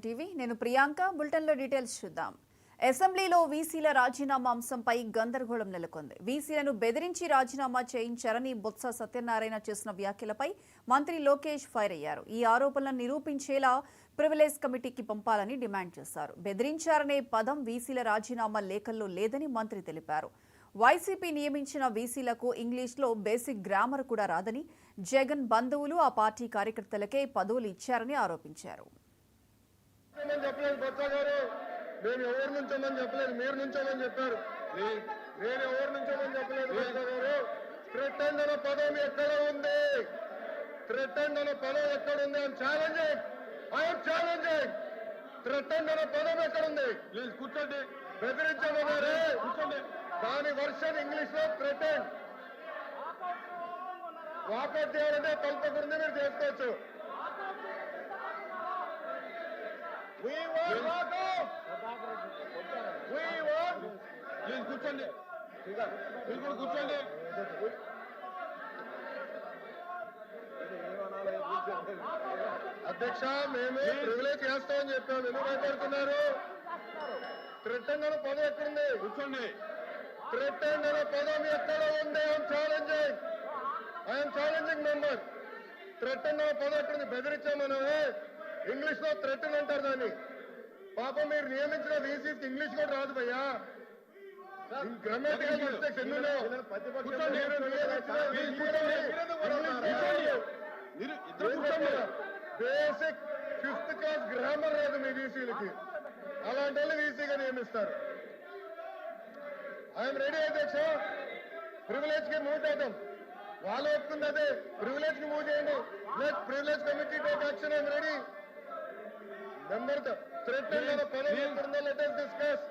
TV నేను ప్రియాంక బులెటిన్లో details చూద్దాం. అసెంబ్లీలో వీసీల రాజీనామా అంశంపై గందరగోళం నెలకొంది. వీసీలను బెదిరించి రాజీనామా చేయించారని బొత్స సత్యనారాయణ చేసిన వ్యాఖ్యలపై మంత్రి లోకేష్ ఫైర్ అయ్యారు. ఈ ఆరోపణలను నిరూపించేలా ప్రివిలేజ్ కమిటీకి పంపాలని డిమాండ్ చేశారు. బెదిరించారనే పదం వీసీల రాజీనామా లేఖల్లో లేదని మంత్రి తెలిపారు. వైసీపీ నియమించిన వీసీలకు ఇంగ్లీష్లో బేసిక్ గ్రామర్ కూడా రాదని, జగన్ బంధువులు ఆ పార్టీ కార్యకర్తలకే పదవులు ఇచ్చారని ఆరోపించారు. నేను ఎవరి నుంచోమని చెప్పలేదు, మీరు నుంచోమని చెప్పారు. నేను ఎవరి నుంచోమని చెప్పలేదు గారు. థ్రెటెండ్ అనే పదం ఎక్కడ ఉంది? థ్రెటెండ్ అనే పదం ఎక్కడ ఉంది? I'm challenging. థ్రెటెండ్ అనే పదం ఎక్కడ ఉంది? ప్లీజ్ కూర్చోండి. బెదిరించమన్నారే, కూర్చోండి. దాని వర్షన్ ఇంగ్లీష్ లో థ్రెటెండ్. వాకౌట్ చేయాలంటే తలపకుండా మీరు చేసుకోవచ్చు. కూర్చోండి, కూర్చోండి. అధ్యక్ష, మేము ప్రివిలేజ్ చేస్తామని చెప్పాము. ఎందుకు భయపడుతున్నారు? థ్రెటెండ్ అనే పదం ఎక్కడుంది? కూర్చోండి. థ్రెటెండ్ అనే పదం ఎక్కడ ఉంది? I'm challenging member. థ్రెటెండ్ అనే పదం ఎక్కడుంది? బెదిరించామనమే. ఇంగ్లీష్ లో థ్రెటన్ అంటారు దాన్ని. పాపం మీరు నియమించిన వీసీకి ఇంగ్లీష్ కూడా రాదు భయ్యా. గ్రామటికల్ మిస్టేక్స్ ఎన్నో. బేసిక్ 5th క్లాస్ గ్రామర్ రాదు మీ వీసీలకి. అలాంటి వాళ్ళు వీసీగా నియమిస్తారు. ఐఎమ్ రెడీ అధ్యక్ష. ప్రివిలేజ్ కి మూవ్ చేద్దాం. వాళ్ళు ఒప్పుకుంది అదే. ప్రివిలేజ్ కి మూవ్ చేయండి. Let privilege committee take action. I'm ready. Number the threatened on the follow. Let us discuss.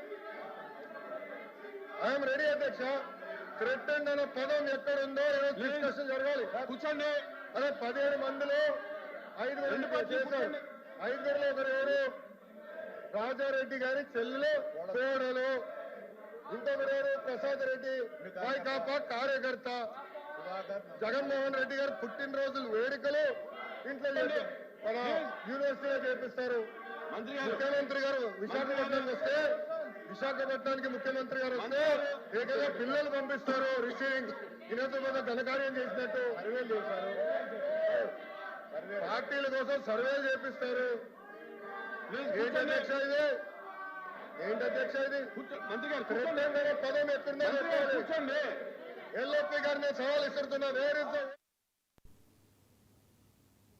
I am ready, Adhyaksha. Threatened on a padam ekkada undo discussion jaragali. Kuchandi. Ade 17 mandilo 5 చేశారు. 5లో ఒకరు రాజారెడ్డి గారి చెల్లెలు పేడలు, ఇంకొకరు ప్రసాద్ రెడ్డి వైకాపా కార్యకర్త. జగన్మోహన్ రెడ్డి గారు పుట్టినరోజులు వేడుకలు ఇంట్లో మన యూనివర్సిటీలో చేపిస్తారు. ముఖ్యమంత్రి గారు విశాఖపట్నానికి వస్తే, విశాఖపట్నానికి ముఖ్యమంత్రి గారు వస్తే ఏకంగా పిల్లలు పంపిస్తారు. రిసీవింగ్ ఈయనతో పెద్ద ఘనకార్యం చేసినట్టు సర్వేలు చేశారు. పార్టీల కోసం సర్వేలు చేపిస్తారు. ఏంటి అధ్యక్ష ఇది? మంత్రి గారు పదం ఎక్కడుందో చెప్పాలి. ఎల్ఓపి గారిని సవాల్ ఇస్తున్నా. వేరే